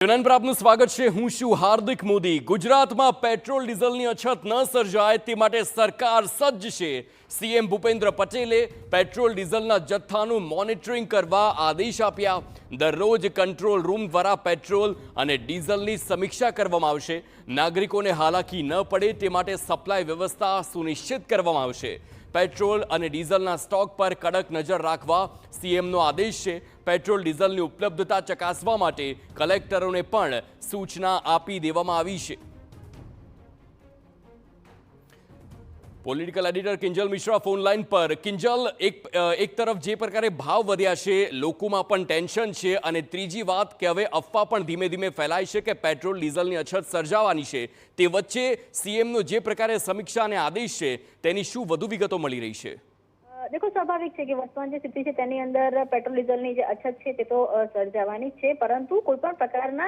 Channel પર આપનું સ્વાગત છે। હું છું હાર્દિક મોદી। ગુજરાતમાં પેટ્રોલ ડીઝલની અછત ન સર્જાય તે માટે સરકાર સજ્જ છે। સીએમ ભૂપેન્દ્ર પટેલે પેટ્રોલ ડીઝલના જથ્થાનું મોનિટરિંગ કરવા આદેશ આપ્યા। દરરોજ કંટ્રોલ રૂમ દ્વારા પેટ્રોલ અને ડીઝલની સમીક્ષા કરવામાં આવશે। નાગરિકોને હાલાકી ન પડે તે માટે સપ્લાય વ્યવસ્થા સુનિશ્ચિત કરવામાં આવશે। પેટ્રોલ અને ડીઝલના સ્ટોક પર કડક નજર રાખવા સીએમનો આદેશ છે। પેટ્રોલ ડીઝલની ઉપલબ્ધતા ચકાસવા માટે કલેક્ટરોને પણ સૂચના આપી દેવામાં આવી છે। Political editor Kinjal Mishra phone line પર। કિંજલ, એક તરફ જે પ્રકારે ભાવ વધ્યા છે, લોકોમાં પણ ટેન્શન છે, અને ત્રીજી વાત કે હવે અફવા પણ ધીમે ધીમે ફેલાય છે કે પેટ્રોલ ડીઝલની અછત સર્જાવાની છે, તે વચ્ચે સીએમનો જે પ્રકારે સમીક્ષા અને આદેશ છે તેની શું વધુ વિગતો મળી રહી છે? देखो, स्वाभाविक है कि वर्तमान जो स्थिति है तेनी अंदर पेट्रोल डीजलनी जे अछत है ते तो सर्जावानी है, परंतु कोईपण प्रकारना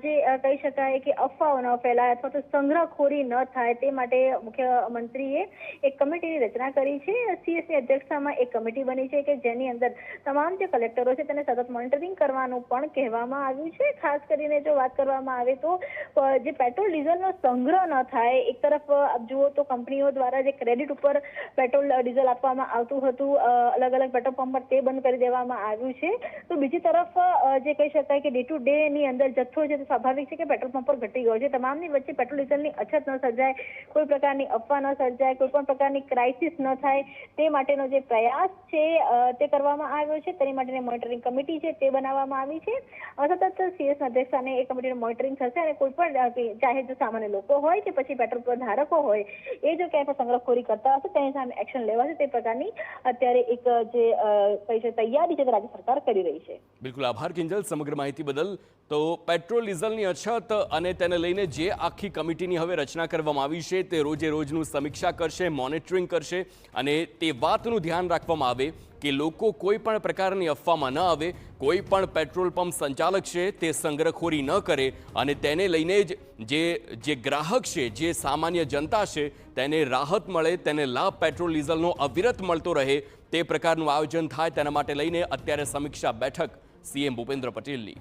जे कही शकाय कि अफवाओ न फैलाय अथवा तो संग्रहखोरी न थाय ते माटे मुख्यमंत्रीए एक कमिटीनी रचना करी छे। सीएसની અધ્યક્ષતામાં એક કમિટી બની છે કે જેની અંદર તમામ જે કલેક્ટરો છે તેને સતત મોનિટરિંગ કરવાનું પણ કહેવામાં આવ્યું છે। ખાસ કરીને જો વાત કરવામાં આવે તો જે પેટ્રોલ ડીઝલનો સંગ્રહ ન થાય, એક તરફ આપ જુઓ તો કંપનીઓ દ્વારા જે ક્રેડિટ ઉપર પેટ્રોલ ડીઝલ આપવામાં આવતું હતું, અલગ અલગ પેટ્રોલ પંપ પર તે બંધ કરી દેવામાં આવ્યું છે। તો બીજી તરફ જે કહી શકાય કે ડે ટુ ડે ની અંદર જથ્થો છે તો સ્વાભાવિક છે કે પેટ્રોલ પંપ પર ઘટી ગયો છે। તમામની વચ્ચે પેટ્રોલ ડીઝલની અછત ન સર્જાય, કોઈ પ્રકારની અફવા ન સર્જાય, કોઈ પણ પ્રકારની ક્રાઇસિસ ન થાય તે માટેનો જે પ્રયાસ છે તે કરવામાં આવ્યો છે। તેની માટેની મોનિટરિંગ કમિટી છે તે બનાવવામાં આવી છે। સતત સીએસના અધ્યક્ષાને એ કમિટીનું મોનિટરિંગ થશે અને કોઈ પણ ચાહે જો સામાન્ય લોકો હોય કે પછી પેટ્રોલ ધારકો હોય એ જો ક્યાંય પણ સંગ્રહખોરી કરતા હશે તેની સામે એક્શન લેવાશે તે પ્રકારની અત્યારે એક જે કઈ છે તૈયારી છે રાજ્ય સરકાર કરી રહી છે। બિલકુલ, આભાર કિંજલ સમગ્ર માહિતી બદલ। તો પેટ્રોલ ડીઝલની અછત અને તેને લઈને જે આખી કમિટીની હવે રચના કરવામાં આવી છે તે રોજે રોજનું સમીક્ષા કરશે, મોનિટરિંગ કરશે, અને તે વાતનું ધ્યાન રાખવામાં આવે કે લોકો કોઈ પણ પ્રકારની અફવામાં ન આવે, કોઈ પણ પેટ્રોલ પંપ સંચાલક છે તે સંગ્રહખોરી ન કરે, અને તેને લઈને જ જે ગ્રાહક છે, જે સામાન્ય જનતા છે તેને રાહત મળે, તેને લાભ પેટ્રોલ ડીઝલનો અવિરત મળતો રહે તે પ્રકારનું આયોજન થાય, તેના માટે લઈને અત્યારે સમીક્ષા બેઠક સીએમ ભૂપેન્દ્ર પટેલની